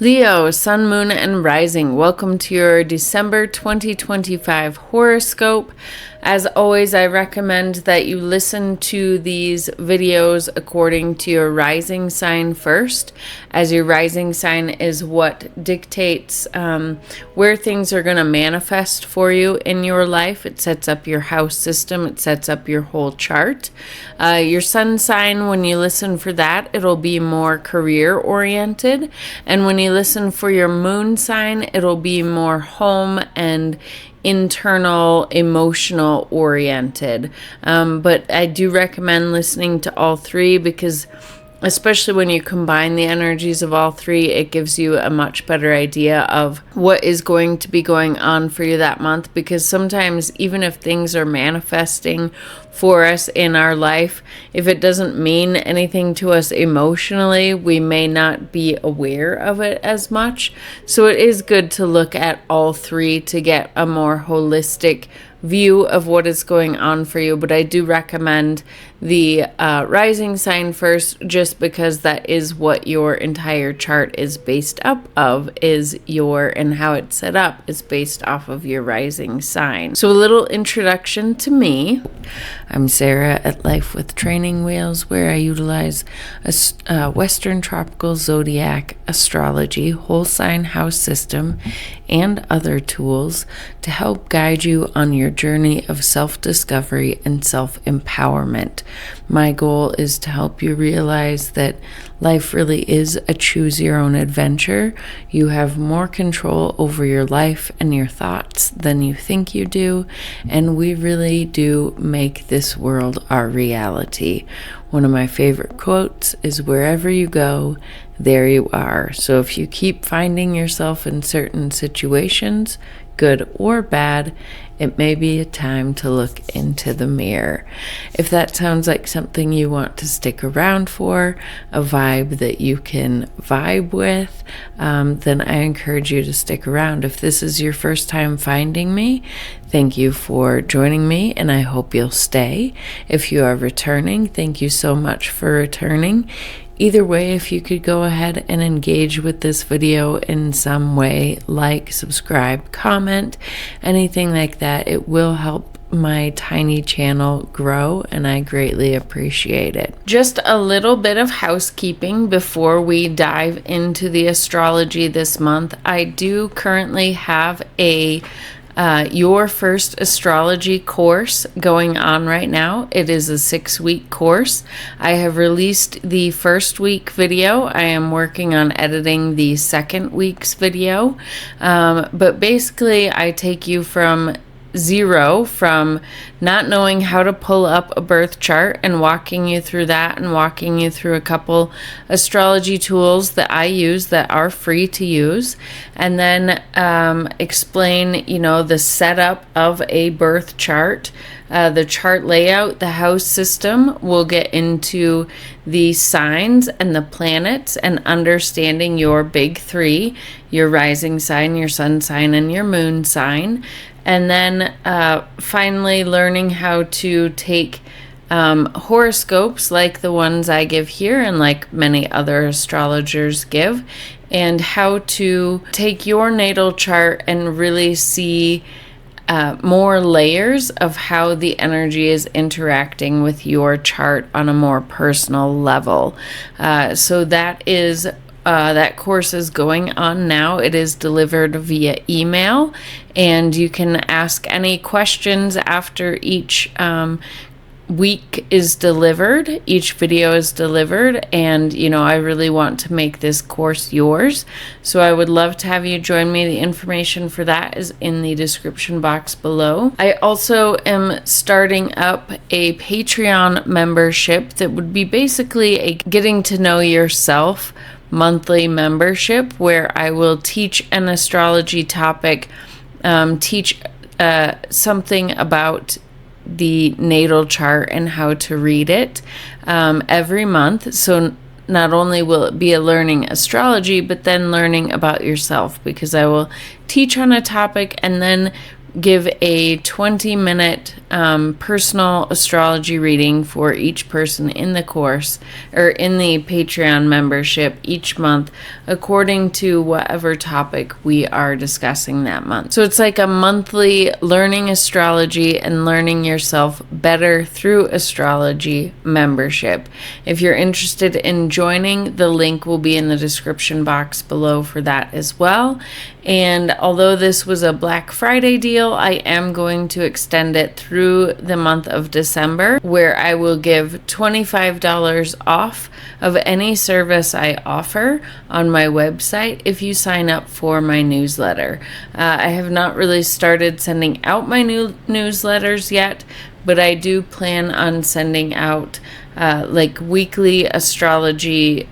Leo, Sun, Moon, and Rising. Welcome to your December 2025 horoscope. As always, I recommend that you listen to these videos according to your rising sign first, as your rising sign is what dictates where things are going to manifest for you in your life. It sets up your house system. It sets up your whole chart. Your sun sign, when you listen for that, it'll be more career oriented. And when you listen for your moon sign, it'll be more home and internal, emotional oriented. But I do recommend listening to all three because especially when you combine the energies of all three, it gives you a much better idea of what is going to be going on for you that month. Because sometimes, even if things are manifesting for us in our life, if it doesn't mean anything to us emotionally, we may not be aware of it as much. So it is good to look at all three to get a more holistic view of what is going on for you. But I do recommend the rising sign first, just because that is what your entire chart is based up of, and how it's set up is based off of your rising sign. So a little introduction to me. I'm Sarah at Life with Training Wheels, where I utilize Western Tropical Zodiac Astrology, whole sign house system, and other tools to help guide you on your journey of self-discovery and self-empowerment. My goal is to help you realize that life really is a choose your own adventure. You have more control over your life and your thoughts than you think you do, and we really do make this world our reality. One of my favorite quotes is, "Wherever you go, there you are." So if you keep finding yourself in certain situations, good or bad, it may be a time to look into the mirror. If that sounds like something you want to stick around for, a vibe that you can vibe with, then I encourage you to stick around. If this is your first time finding me, thank you for joining me, and I hope you'll stay. If you are returning, thank you so much for returning. Either way, if you could go ahead and engage with this video in some way, like, subscribe, comment, anything like that, it will help my tiny channel grow, and I greatly appreciate it. Just a little bit of housekeeping before we dive into the astrology this month. I do currently have a Your First Astrology course going on right now. It is a 6-week course. I have released the first week video. I am working on editing the second week's video. But basically, I take you from zero, from not knowing how to pull up a birth chart, and walking you through that, and walking you through a couple astrology tools that I use that are free to use, and then explain, the setup of a birth chart, the chart layout, the house system. We'll get into the signs and the planets and understanding your big three, your rising sign, your sun sign, and your moon sign. And then finally learning how to take horoscopes like the ones I give here and like many other astrologers give, and how to take your natal chart and really see more layers of how the energy is interacting with your chart on a more personal level. So that course is going on now. It is delivered via email, and you can ask any questions after each week is delivered, each video is delivered, and I really want to make this course yours, so I would love to have you join me. The information for that is in the description box below. I also am starting up a Patreon membership that would be basically a getting to know yourself monthly membership, where I will teach an astrology topic, teach something about the natal chart and how to read it every month. So not only will it be a learning astrology, but then learning about yourself, because I will teach on a topic and then give a 20-minute personal astrology reading for each person in the course or in the Patreon membership each month according to whatever topic we are discussing that month. So it's like a monthly learning astrology and learning yourself better through astrology membership. If you're interested in joining, the link will be in the description box below for that as well. And although this was a Black Friday deal, I am going to extend it through the month of December, where I will give $25 off of any service I offer on my website if you sign up for my newsletter. I have not really started sending out my new newsletters yet, but I do plan on sending out like weekly astrology,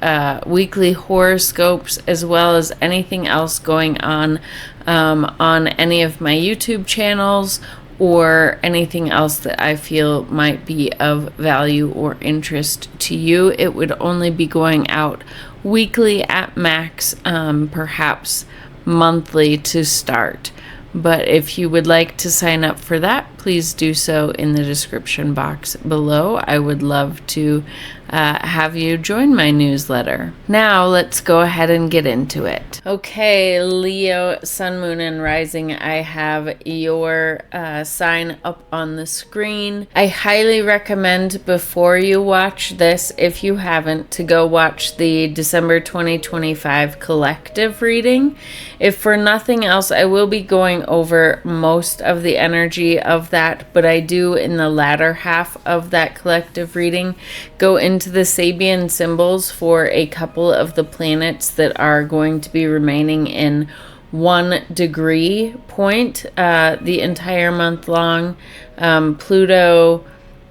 weekly horoscopes, as well as anything else going on any of my YouTube channels or anything else that I feel might be of value or interest to you. It would only be going out weekly at max, perhaps monthly to start. But if you would like to sign up for that, please do so in the description box below. I would love to have you join my newsletter. Now let's go ahead and get into it. Okay, Leo, Sun, Moon, and Rising, I have your sign up on the screen. I highly recommend before you watch this, if you haven't, to go watch the December 2025 collective reading. If for nothing else, I will be going over most of the energy of that, but I do in the latter half of that collective reading go into the Sabian symbols for a couple of the planets that are going to be remaining in 1 degree point the entire month long, Pluto,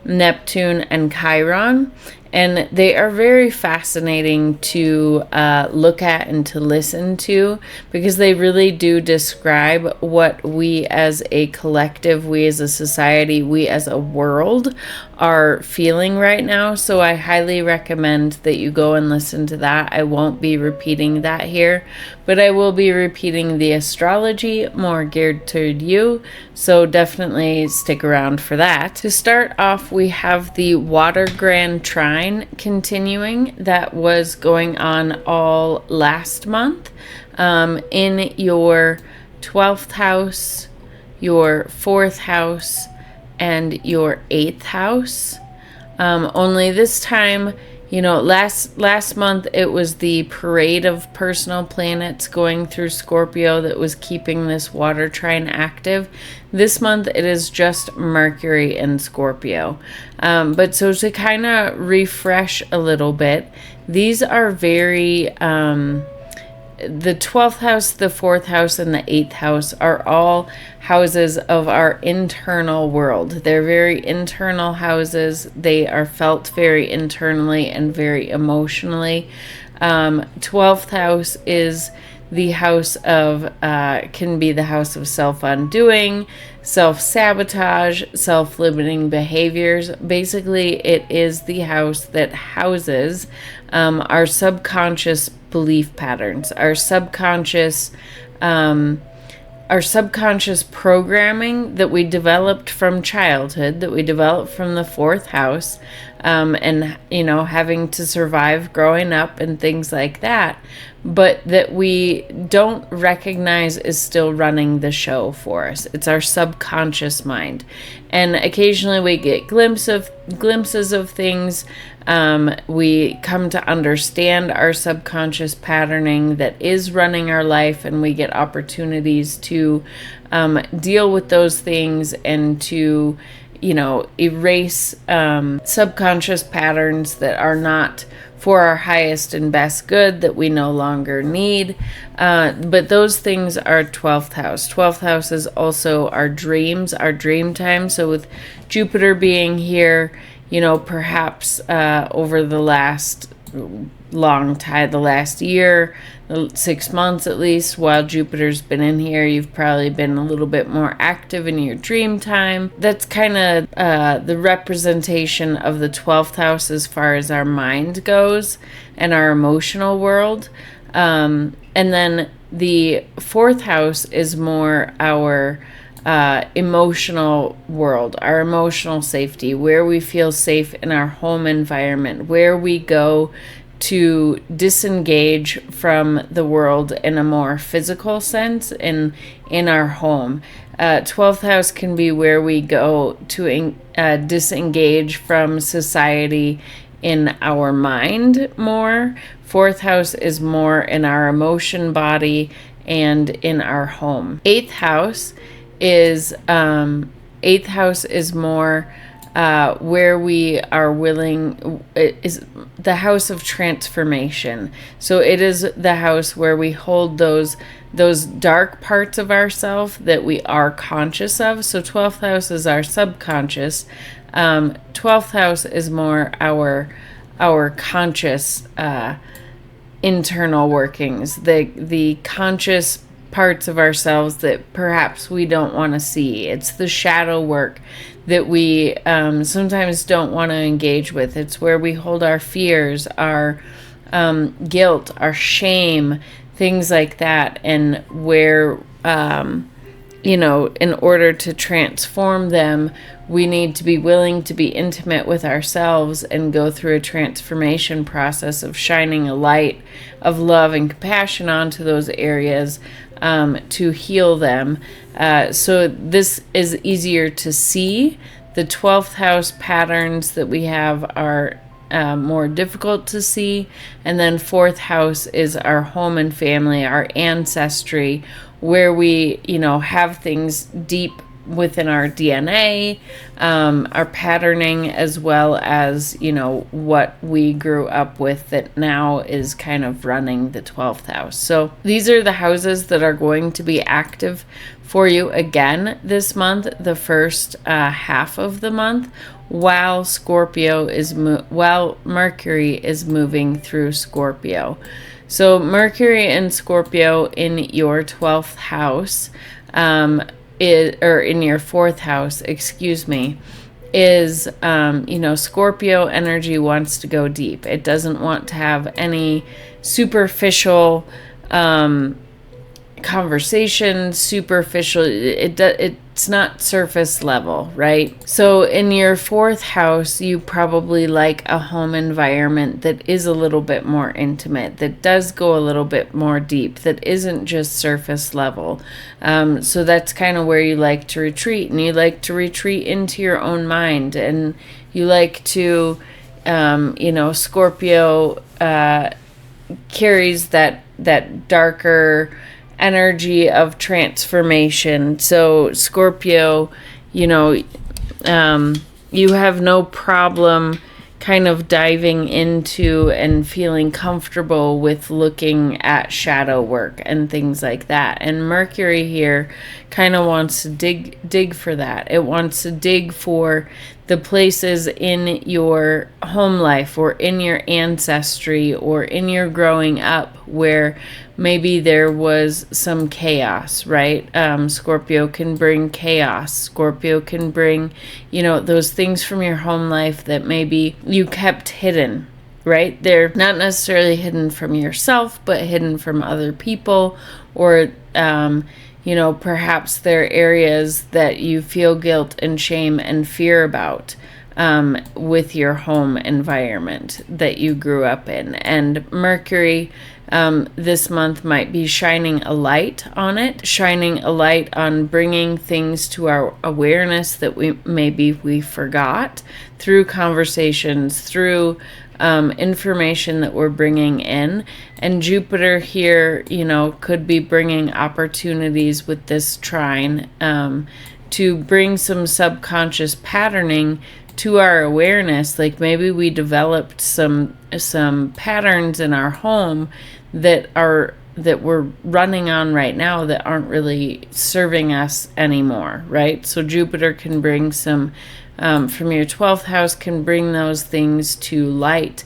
Neptune, and Chiron. And they are very fascinating to look at and to listen to, because they really do describe what we as a collective, we as a society, we as a world are feeling right now. So I highly recommend that you go and listen to that. I won't be repeating that here, but I will be repeating the astrology more geared toward you. So definitely stick around for that. To start off, we have the Water Grand Trine continuing that was going on all last month in your 12th house, your 4th house, and your 8th house. Only this time, you know, last month it was the parade of personal planets going through Scorpio that was keeping this water trine active. This month it is just Mercury in Scorpio. But so to kind of refresh a little bit, these are very the 12th house, the 4th house, and the 8th house are all houses of our internal world. They're very internal houses. They are felt very internally and very emotionally. 12th house is the house of, can be the house of self-undoing, self-sabotage, self-limiting behaviors. Basically, it is the house that houses our subconscious belief patterns, our subconscious programming that we developed from childhood, that we developed from the 4th house, and, you know, having to survive growing up and things like that, but that we don't recognize is still running the show for us. It's our subconscious mind. And occasionally we get glimpses of things. We come to understand our subconscious patterning that is running our life, and we get opportunities to deal with those things and to, you know, erase subconscious patterns that are not for our highest and best good, that we no longer need. But those things are 12th house. 12th house is also our dreams, our dream time. So with Jupiter being here, you know, perhaps over the last long time, the last year, 6 months at least, while Jupiter's been in here, you've probably been a little bit more active in your dream time. That's kind of the representation of the 12th house as far as our mind goes and our emotional world. And then the 4th house is more our emotional world, our emotional safety, where we feel safe in our home environment, where we go to disengage from the world in a more physical sense in our home. 12th house can be where we go to disengage from society in our mind more. 4th house is more in our emotion body and in our home. 8th house is more where we are willing, it is the house of transformation. So it is the house where we hold those dark parts of ourselves that we are conscious of. So 12th house is our subconscious. 12th house is more our conscious internal workings, the conscious parts of ourselves that perhaps we don't want to see. It's the shadow work that we sometimes don't want to engage with. It's where we hold our fears, our guilt, our shame, things like that, and where in order to transform them, we need to be willing to be intimate with ourselves and go through a transformation process of shining a light of love and compassion onto those areas to heal them. So this is easier to see. The 12th house patterns that we have are more difficult to see. And then 4th house is our home and family, our ancestry, where we, have things deep within our DNA, our patterning, as well as, what we grew up with that now is kind of running the 12th house. So these are the houses that are going to be active for you again this month, the first half of the month, while Mercury is moving through Scorpio. So Mercury and Scorpio in your 12th house, in your 4th house, is, Scorpio energy wants to go deep. It doesn't want to have any superficial conversation, it's not surface level, right? So in your 4th house, you probably like a home environment that is a little bit more intimate, that does go a little bit more deep, that isn't just surface level. So that's kind of where you like to retreat, and you like to retreat into your own mind, and you like to, Scorpio carries that darker energy of transformation. So Scorpio, you have no problem kind of diving into and feeling comfortable with looking at shadow work and things like that. And Mercury here kind of wants to dig for that. It wants to dig for the places in your home life or in your ancestry or in your growing up where maybe there was some chaos, right? Scorpio can bring chaos. Scorpio can bring, those things from your home life that maybe you kept hidden, right? They're not necessarily hidden from yourself, but hidden from other people, or, perhaps there are areas that you feel guilt and shame and fear about with your home environment that you grew up in. And Mercury this month might be shining a light on it, shining a light on bringing things to our awareness that we forgot through conversations, through information that we're bringing in. And Jupiter here, could be bringing opportunities with this trine to bring some subconscious patterning to our awareness. Like maybe we developed some patterns in our home that we're running on right now that aren't really serving us anymore, right? So Jupiter can bring some from your 12th house, can bring those things to light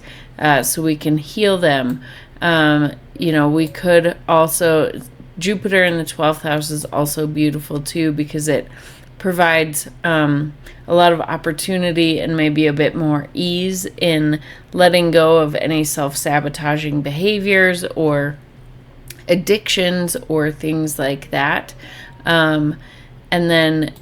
so we can heal them. We could also, Jupiter in the 12th house is also beautiful too, because it provides a lot of opportunity and maybe a bit more ease in letting go of any self-sabotaging behaviors or addictions or things like that. And then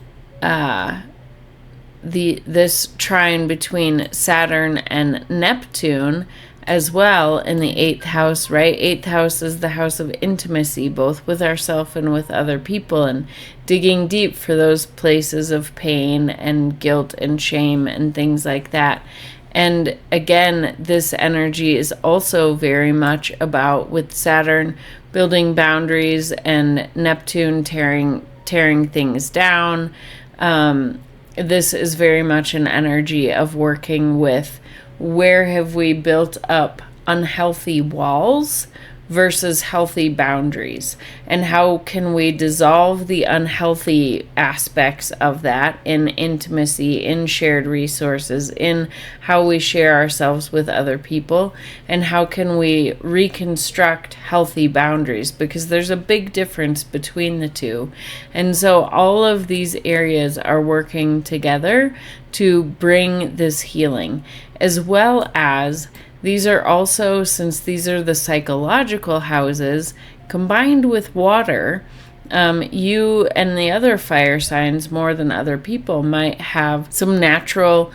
this trine between Saturn and Neptune as well in the 8th house, right? 8th house is the house of intimacy, both with ourselves and with other people, and digging deep for those places of pain and guilt and shame and things like that. And again, this energy is also very much about, with Saturn building boundaries and Neptune tearing things down. This is very much an energy of working with where have we built up unhealthy walls versus healthy boundaries, and how can we dissolve the unhealthy aspects of that in intimacy, in shared resources, in how we share ourselves with other people, and how can we reconstruct healthy boundaries, because there's a big difference between the two. And so all of these areas are working together to bring this healing, as well as these are also, since these are the psychological houses, combined with water, you and the other fire signs, more than other people, might have some natural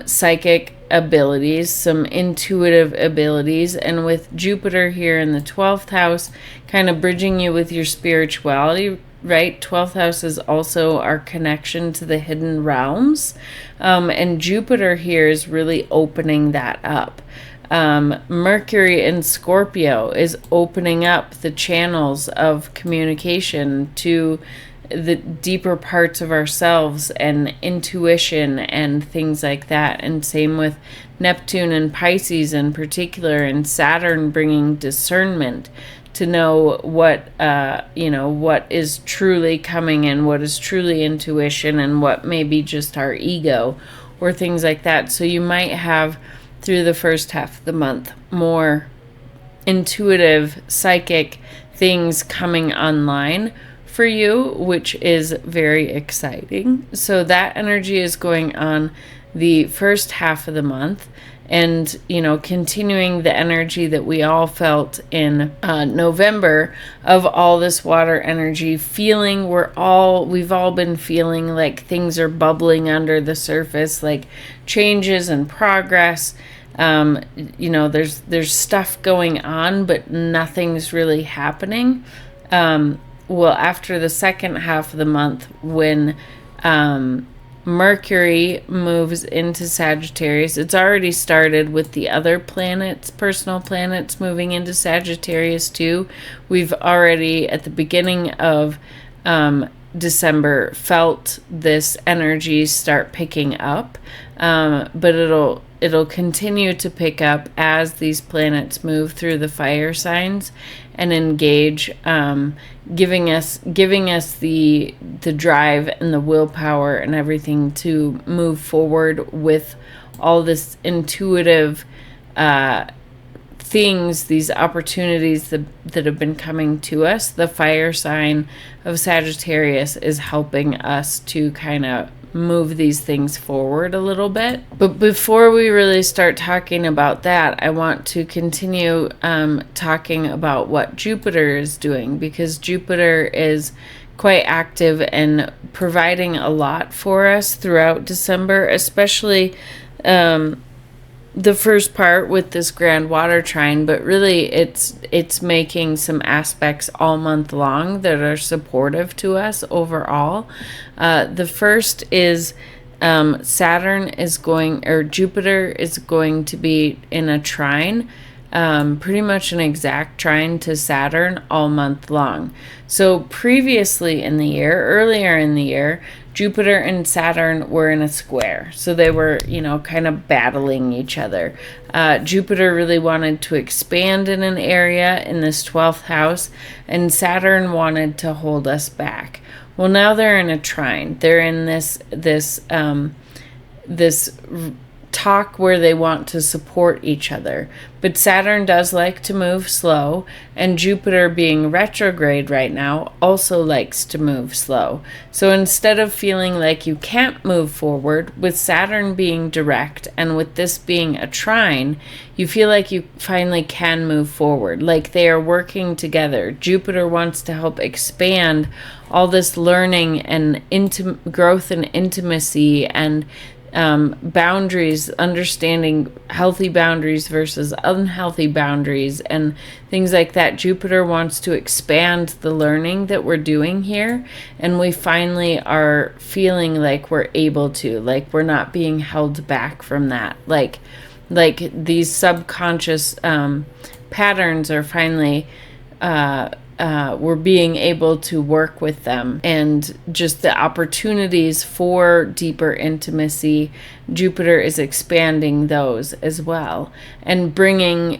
psychic abilities, some intuitive abilities. And with Jupiter here in the 12th house, kind of bridging you with your spirituality, right? 12th house is also our connection to the hidden realms. And Jupiter here is really opening that up. Mercury in Scorpio is opening up the channels of communication to the deeper parts of ourselves and intuition and things like that. And same with Neptune and Pisces in particular, and Saturn bringing discernment to know what what is truly coming in, what is truly intuition, and what may be just our ego or things like that. So you might have, through the first half of the month, more intuitive, psychic things coming online for you, which is very exciting. So that energy is going on the first half of the month, and continuing the energy that we all felt in November of all this water energy, feeling we've all been feeling like things are bubbling under the surface, like changes and progress. There's stuff going on, but nothing's really happening. Well, after the second half of the month, when Mercury moves into Sagittarius, it's already started with the other planets, personal planets, moving into Sagittarius too. We've already, at the beginning of December, felt this energy start picking up, but it'll continue to pick up as these planets move through the fire signs and engage, giving us the drive and the willpower and everything to move forward with all this intuitive things, these opportunities that have been coming to us. The fire sign of Sagittarius is helping us to kind of move these things forward a little bit. But before we really start talking about that, I want to continue talking about what Jupiter is doing, because Jupiter is quite active and providing a lot for us throughout December, especially the first part with this Grand Water Trine, but really it's making some aspects all month long that are supportive to us overall. The first is Jupiter is going to be in a trine, pretty much an exact trine to Saturn all month long. So previously in the year, earlier in the year, Jupiter and Saturn were in a square. So they were, kind of battling each other. Jupiter really wanted to expand in an area in this 12th house, and Saturn wanted to hold us back. Well, now they're in a trine. They're in this talk where they want to support each other. But Saturn does like to move slow, and Jupiter, being retrograde right now, also likes to move slow. So instead of feeling like you can't move forward, with Saturn being direct and with this being a trine, you feel like you finally can move forward, like they are working together. Jupiter wants to help expand all this learning and growth and intimacy and boundaries, understanding healthy boundaries versus unhealthy boundaries and things like that. Jupiter wants to expand the learning that we're doing here, and we finally are feeling like we're able to, like we're not being held back from that, like these subconscious patterns are finally we're being able to work with them, and just the opportunities for deeper intimacy, Jupiter is expanding those as well, and bringing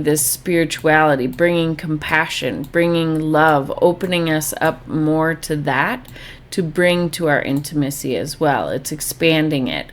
this spirituality, bringing compassion, bringing love, opening us up more to that, to bring to our intimacy as well. It's expanding it.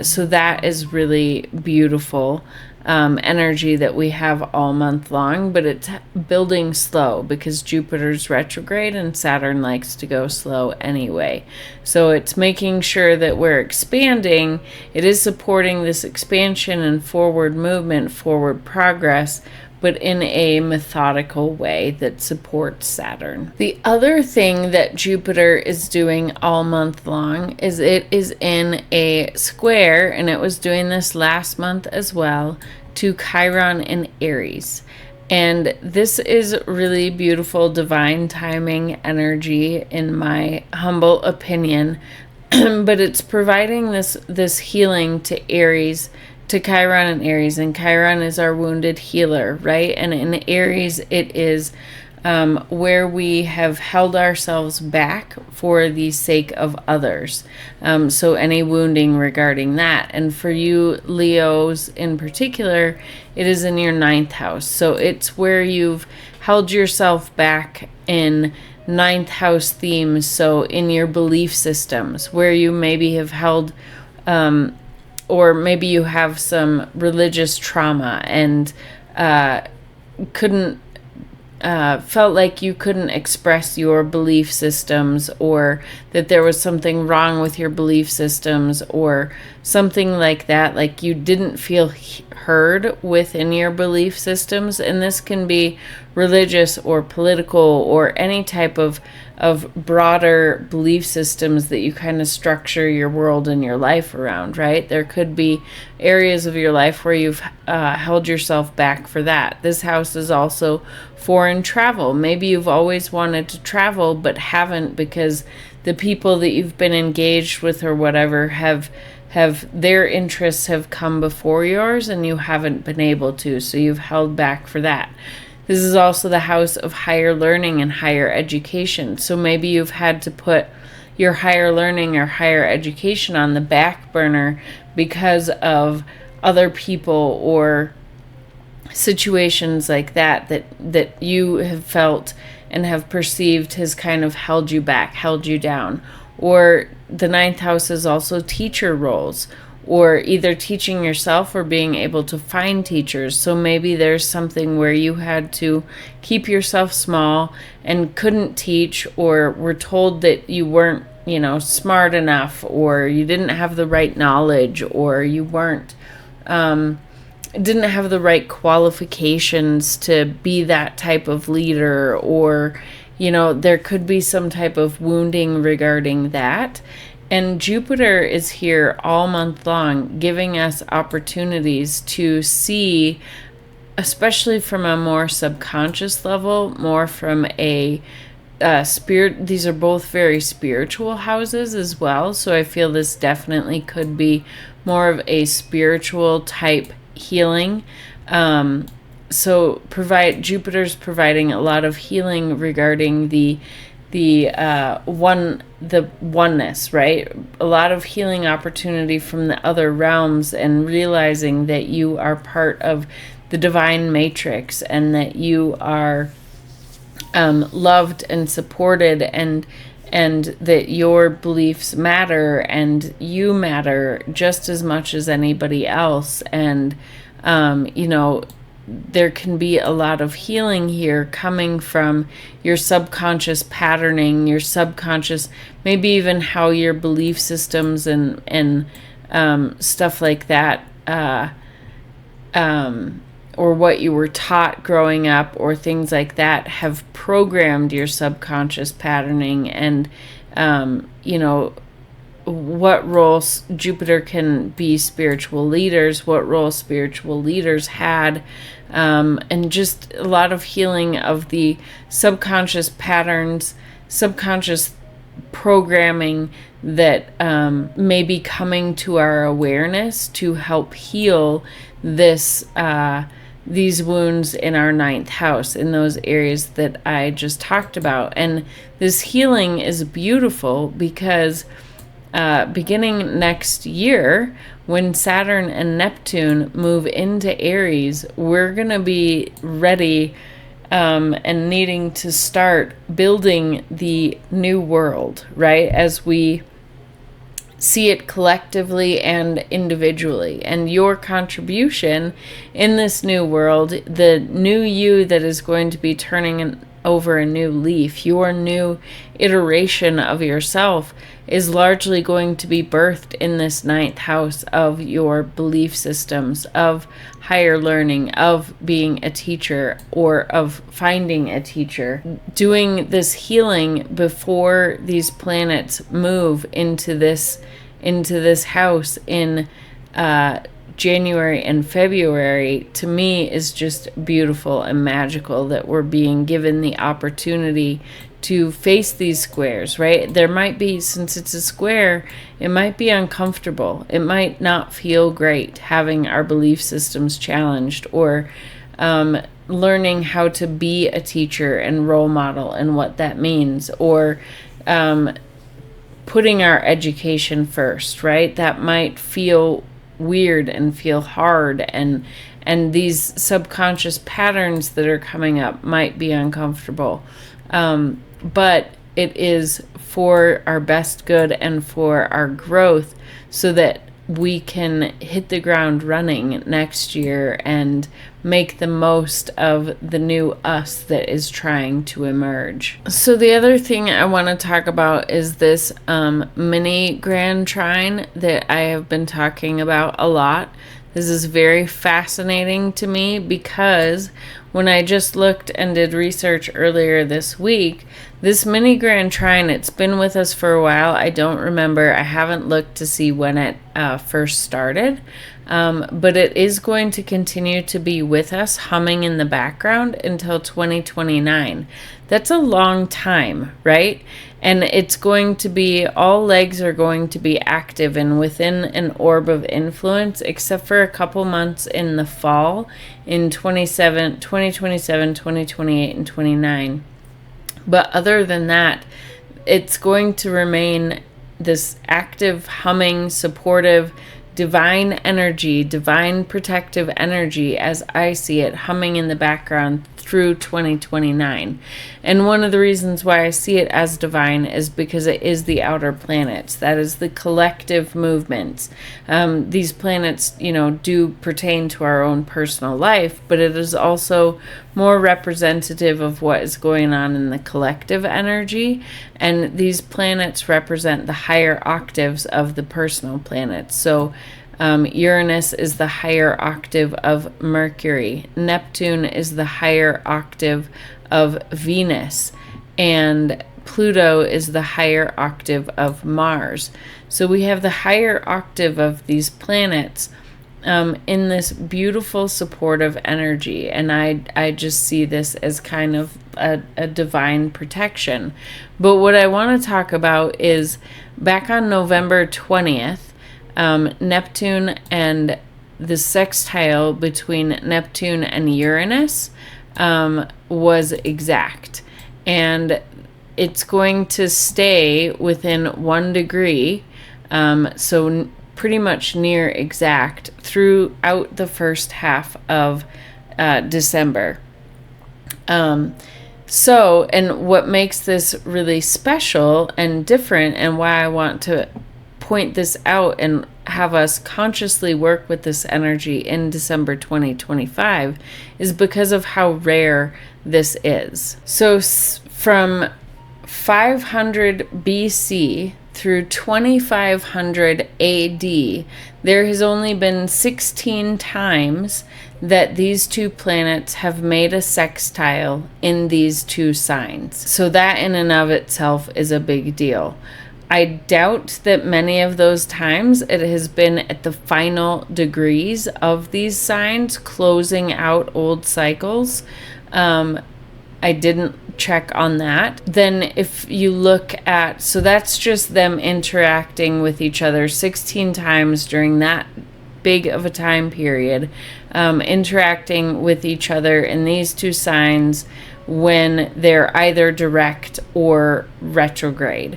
So that is really beautiful energy that we have all month long, but it's building slow because Jupiter's retrograde and Saturn likes to go slow anyway. So it's making sure that we're expanding. It is supporting this expansion and forward movement, forward progress, but in a methodical way that supports Saturn. The other thing that Jupiter is doing all month long is it is in a square, and it was doing this last month as well, to Chiron in Aries. And this is really beautiful divine timing energy in my humble opinion. But it's providing this healing to Aries, to Chiron and Aries, and Chiron is our wounded healer, right? And in Aries, it is where we have held ourselves back for the sake of others. So any wounding regarding that. And for you Leos in particular, it is in your 9th house. So it's where you've held yourself back in 9th house themes. So in your belief systems, where you maybe have held or maybe you have some religious trauma and felt like you couldn't express your belief systems, or that there was something wrong with your belief systems or something like that, like you didn't feel heard within your belief systems. And this can be religious or political or any type of broader belief systems that you kind of structure your world and your life around, right? There could be areas of your life where you've held yourself back for that. This house is also foreign travel. Maybe you've always wanted to travel but haven't, because the people that you've been engaged with or whatever have their interests have come before yours and you haven't been able to, so you've held back for that. This is also the house of higher learning and higher education. So maybe you've had to put your higher learning or higher education on the back burner because of other people or situations like that you have felt and have perceived has kind of held you back, held you down. Or the 9th house is also teacher roles, or either teaching yourself or being able to find teachers. So maybe there's something where you had to keep yourself small and couldn't teach, or were told that you weren't, smart enough, or you didn't have the right knowledge, or you weren't, didn't have the right qualifications to be that type of leader, or, there could be some type of wounding regarding that. And Jupiter is here all month long, giving us opportunities to see, especially from a more subconscious level, more from a spirit. These are both very spiritual houses as well. So I feel this definitely could be more of a spiritual type healing. So Jupiter's providing a lot of healing regarding the oneness, right? A lot of healing opportunity from the other realms, and realizing that you are part of the divine matrix and that you are loved and supported and and that your beliefs matter and you matter just as much as anybody else. And, there can be a lot of healing here coming from your subconscious patterning, your subconscious, maybe even how your belief systems and stuff like that, or what you were taught growing up or things like that have programmed your subconscious patterning. And, what roles Jupiter can be spiritual leaders, what role spiritual leaders had, and just a lot of healing of the subconscious patterns, subconscious programming that may be coming to our awareness to help heal these wounds in our ninth house, in those areas that I just talked about. And this healing is beautiful because beginning next year, when Saturn and Neptune move into Aries, we're going to be ready and needing to start building the new world, right? As we see it collectively and individually. And your contribution in this new world, the new you that is going to be turning over a new leaf, your new iteration of yourself, is largely going to be birthed in this ninth house of your belief systems, of higher learning, of being a teacher, or of finding a teacher. Doing this healing before these planets move into this house in January and February, to me, is just beautiful and magical that we're being given the opportunity to face these squares, right? There might be, since it's a square, it might be uncomfortable. It might not feel great having our belief systems challenged, or learning how to be a teacher and role model and what that means, or putting our education first, right? That might feel weird and feel hard, and these subconscious patterns that are coming up might be uncomfortable. But it is for our best good and for our growth, so that we can hit the ground running next year and make the most of the new us that is trying to emerge. So the other thing I want to talk about is this mini Grand Trine that I have been talking about a lot. This is very fascinating to me because when I just looked and did research earlier this week, this mini Grand Trine, it's been with us for a while. I don't remember. I haven't looked to see when it first started. But it is going to continue to be with us, humming in the background until 2029. That's a long time, right? And it's going to be, all legs are going to be active and within an orb of influence, except for a couple months in the fall in 2027, 2028, and 29. But other than that, it's going to remain this active, humming, supportive, divine energy, divine protective energy, as I see it, humming in the background through 2029. And one of the reasons why I see it as divine is because it is the outer planets. That is the collective movements. These planets, do pertain to our own personal life, but it is also more representative of what is going on in the collective energy. And these planets represent the higher octaves of the personal planets. So Uranus is the higher octave of Mercury. Neptune is the higher octave of Venus. And Pluto is the higher octave of Mars. So we have the higher octave of these planets in this beautiful supportive energy. And I just see this as kind of a divine protection. But what I want to talk about is back on November 20th, Neptune and the sextile between Neptune and Uranus was exact. And it's going to stay within 1 degree, so pretty much near exact, throughout the first half of December. So, and what makes this really special and different, and why I want to point this out and have us consciously work with this energy in December 2025, is because of how rare this is. So from 500 BC through 2500 AD, there has only been 16 times that these two planets have made a sextile in these two signs. So that in and of itself is a big deal. I doubt that many of those times it has been at the final degrees of these signs, closing out old cycles. I didn't check on that. Then if you look at, so that's just them interacting with each other 16 times during that big of a time period, interacting with each other in these two signs when they're either direct or retrograde.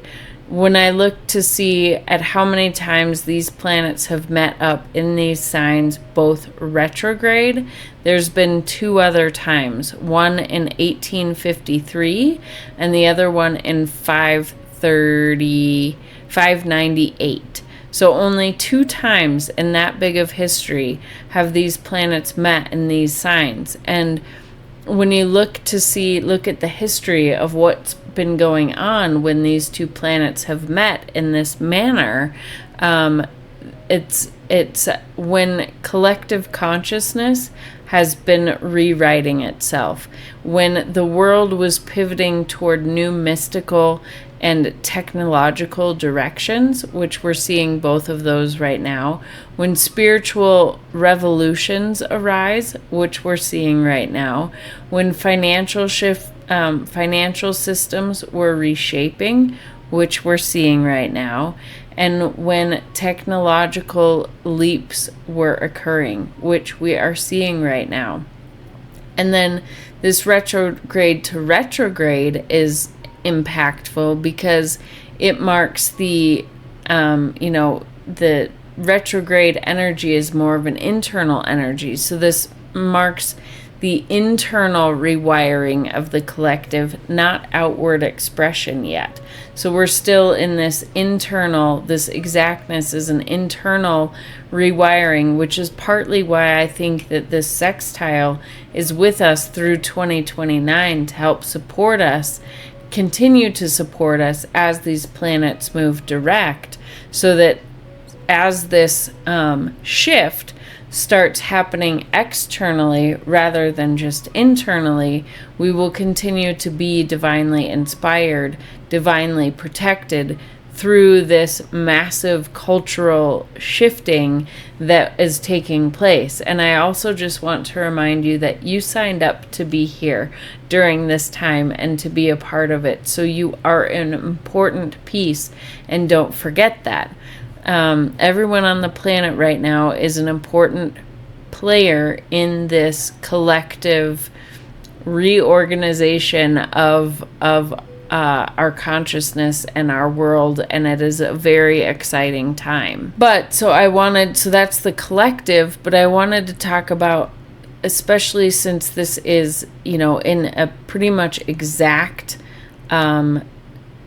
When I look to see at how many times these planets have met up in these signs, both retrograde, there's been two other times, one in 1853 and the other one in 598. So only two times in that big of history have these planets met in these signs. And when you look at the history of what's been going on when these two planets have met in this manner, it's when collective consciousness has been rewriting itself. When the world was pivoting toward new mystical and technological directions, which we're seeing both of those right now. When spiritual revolutions arise, which we're seeing right now. When financial systems were reshaping, which we're seeing right now. And when technological leaps were occurring, which we are seeing right now. And then this retrograde to retrograde is impactful because it marks the retrograde energy is more of an internal energy. So this marks the internal rewiring of the collective, not outward expression yet. So we're still in this exactness is an internal rewiring, which is partly why I think that this sextile is with us through 2029 to help support us, continue to support us as these planets move direct, so that as this shift starts happening externally rather than just internally, we will continue to be divinely inspired, divinely protected through this massive cultural shifting that is taking place. And I also just want to remind you that you signed up to be here during this time and to be a part of it. So you are an important piece, and don't forget that. Everyone on the planet right now is an important player in this collective reorganization of our consciousness and our world, and it is a very exciting time. So that's the collective, but I wanted to talk about, especially since this is, in a pretty much exact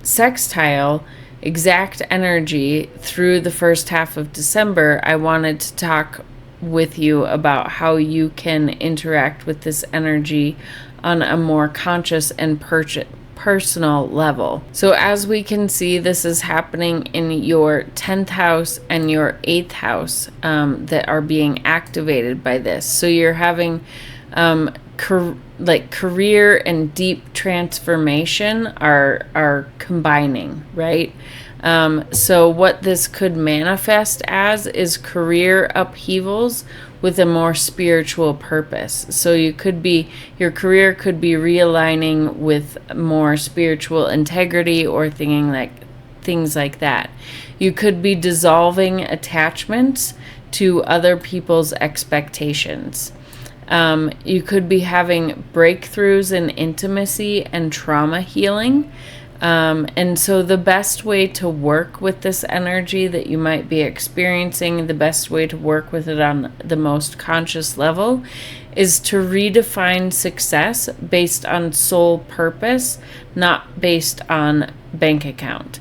sextile, exact energy through the first half of December, I wanted to talk with you about how you can interact with this energy on a more conscious and personal level. So as we can see, this is happening in your 10th house and your 8th house that are being activated by this. So you're having career and deep transformation are combining, right? So what this could manifest as is career upheavals with a more spiritual purpose. So your career could be realigning with more spiritual integrity or things like that. You could be dissolving attachments to other people's expectations. You could be having breakthroughs in intimacy and trauma healing. And so the best way to work with this energy that you might be experiencing, the best way to work with it on the most conscious level, is to redefine success based on soul purpose, not based on bank account.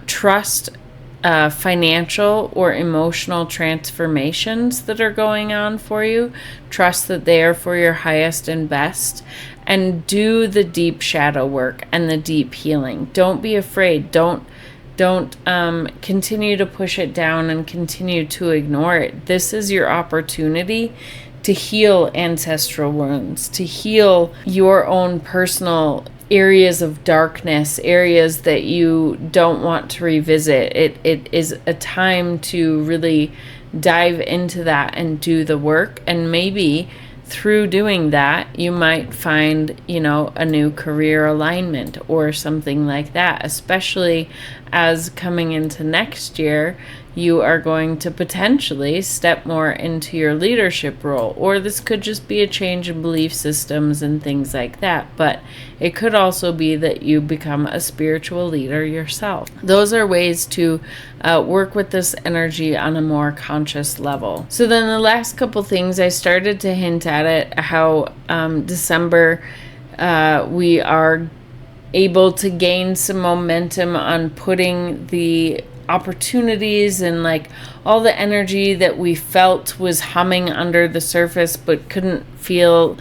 Trust financial or emotional transformations that are going on for you. Trust that they are for your highest and best. And do the deep shadow work and the deep healing. Don't be afraid. Don't continue to push it down and continue to ignore it. This is your opportunity to heal ancestral wounds, to heal your own personal areas of darkness, areas that you don't want to revisit. It is a time to really dive into that and do the work. And maybe through doing that, you might find, a new career alignment or something like that, especially as coming into next year, you are going to potentially step more into your leadership role. Or this could just be a change in belief systems and things like that. But it could also be that you become a spiritual leader yourself. Those are ways to work with this energy on a more conscious level. So then the last couple things, I started to hint at it, how December we are able to gain some momentum on putting the opportunities and like all the energy that we felt was humming under the surface but didn't feel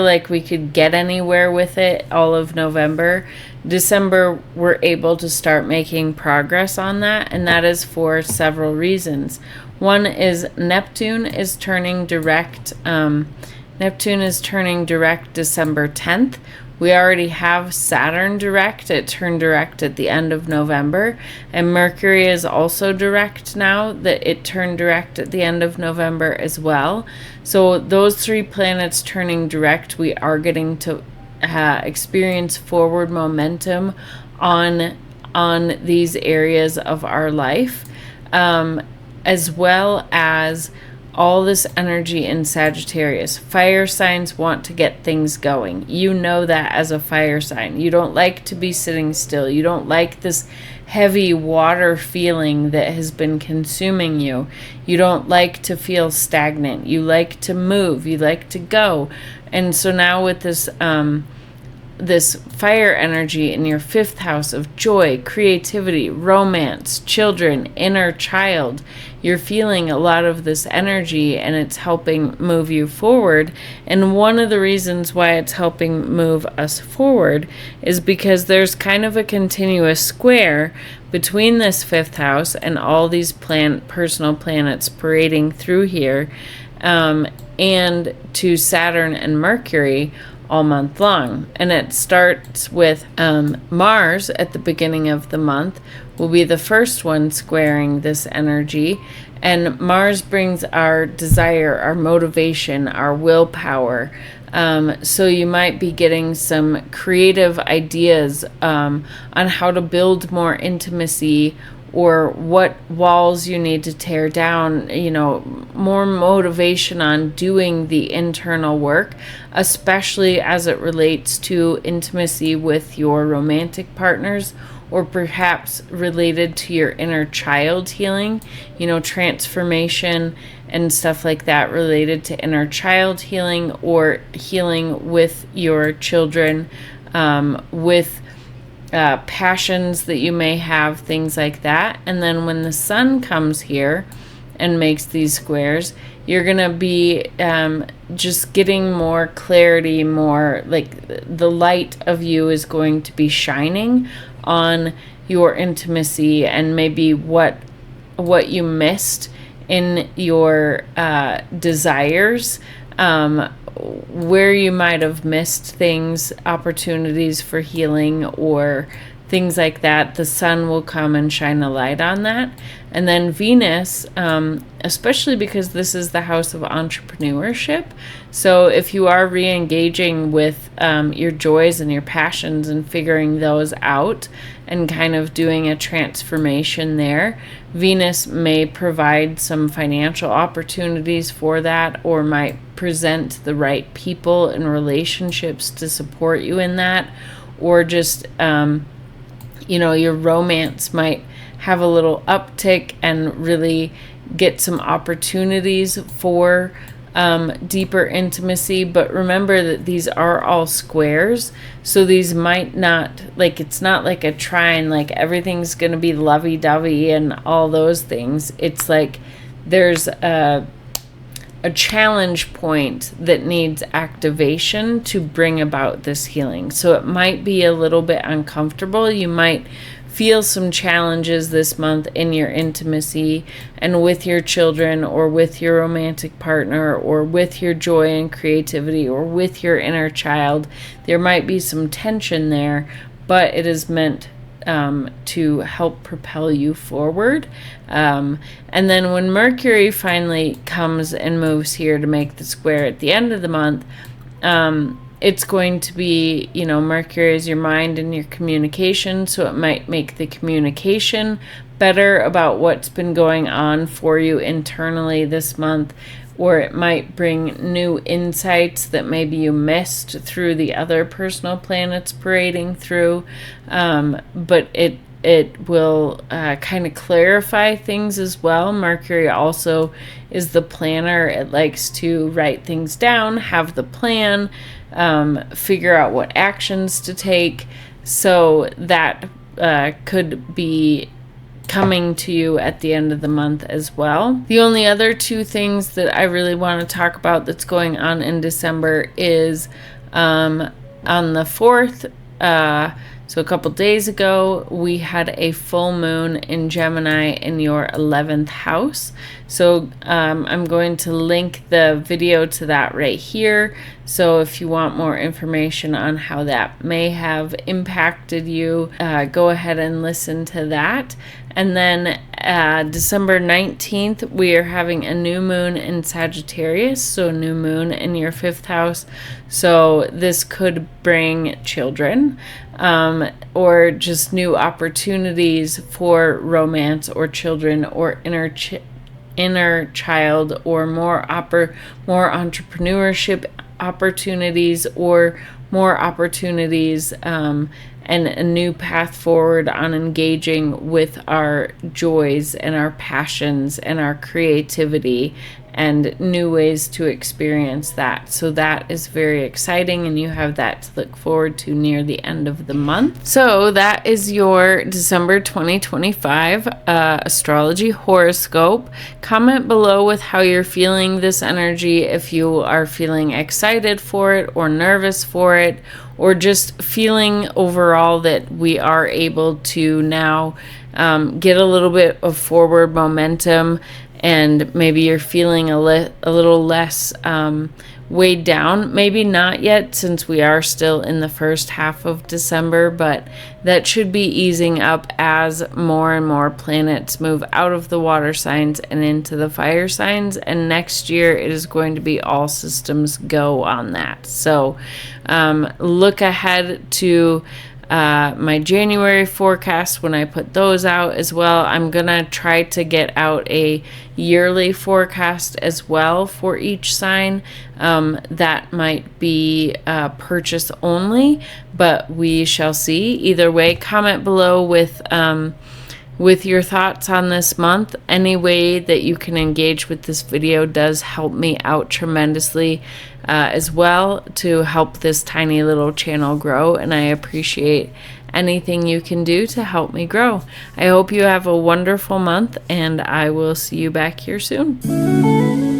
like we could get anywhere with it all of November. December, we're able to start making progress on that, and that is for several reasons. One is Neptune is turning direct. Neptune is turning direct December 10th. We already have Saturn direct. It turned direct at the end of November. And Mercury is also direct now, that it turned direct at the end of November as well. So those three planets turning direct, we are getting to experience forward momentum on these areas of our life, as well as all this energy in Sagittarius. Fire signs want to get things going. You know that as a fire sign. You don't like to be sitting still. You don't like this heavy water feeling that has been consuming you. You don't like to feel stagnant. You like to move. You like to go. And so now with this this fire energy in your 5th house of joy, creativity, romance, children, inner child, you're feeling a lot of this energy and it's helping move you forward. And one of the reasons why it's helping move us forward is because there's kind of a continuous square between this 5th house and all these personal planets parading through here, and to Saturn and Mercury all month long. And it starts with Mars at the beginning of the month will be the first one squaring this energy. And Mars brings our desire, our motivation, our willpower. So you might be getting some creative ideas on how to build more intimacy, or what walls you need to tear down, more motivation on doing the internal work, especially as it relates to intimacy with your romantic partners, or perhaps related to your inner child healing, transformation and stuff like that related to inner child healing, or healing with your children, with passions that you may have, things like that. And then when the sun comes here and makes these squares, you're going to be just getting more clarity, more like the light of you is going to be shining on your intimacy, and maybe what you missed in your desires, where you might have missed things, opportunities for healing or things like that. The sun will come and shine a light on that. And then Venus, especially because this is the house of entrepreneurship. So if you are re-engaging with your joys and your passions and figuring those out and kind of doing a transformation there, Venus may provide some financial opportunities for that, or might present the right people and relationships to support you in that, or just your romance might have a little uptick and really get some opportunities for deeper intimacy. But remember that these are all squares, so these might not, like, it's not like a trine, like everything's going to be lovey-dovey and all those things. It's like there's a challenge point that needs activation to bring about this healing. So it might be a little bit uncomfortable. You might feel some challenges this month in your intimacy and with your children, or with your romantic partner, or with your joy and creativity, or with your inner child. There might be some tension there, but it is meant to help propel you forward. And then when Mercury finally comes and moves here to make the square at the end of the month, it's going to be, Mercury is your mind and your communication, so it might make the communication better about what's been going on for you internally this month, or it might bring new insights that maybe you missed through the other personal planets parading through. But it will kind of clarify things as well. Mercury also is the planner. It likes to write things down, have the plan, figure out what actions to take. So that could be coming to you at the end of the month as well. The only other two things that I really want to talk about that's going on in December is on the 4th, so a couple days ago, we had a full moon in Gemini in your 11th house. So I'm going to link the video to that right here. So if you want more information on how that may have impacted you, go ahead and listen to that. And then December 19th, we are having a new moon in Sagittarius, so new moon in your 5th house. So this could bring children, or just new opportunities for romance or children, or inner child, or more entrepreneurship opportunities, or more opportunities and a new path forward on engaging with our joys and our passions and our creativity, and new ways to experience that. So that is very exciting, and you have that to look forward to near the end of the month. So that is your December 2025 astrology horoscope. Comment below with how you're feeling this energy, if you are feeling excited for it, or nervous for it, or just feeling overall that we are able to now get a little bit of forward momentum, and maybe you're feeling a little less weighed down. Maybe not yet, since we are still in the first half of December, but that should be easing up as more and more planets move out of the water signs and into the fire signs. And next year it is going to be all systems go on that. So look ahead to my January forecast when I put those out as well. I'm gonna try to get out a yearly forecast as well for each sign. That might be purchase only, but we shall see. Either way, comment below with your thoughts on this month. Any way that you can engage with this video does help me out tremendously as well, to help this tiny little channel grow, and I appreciate anything you can do to help me grow. I hope you have a wonderful month, and I will see you back here soon.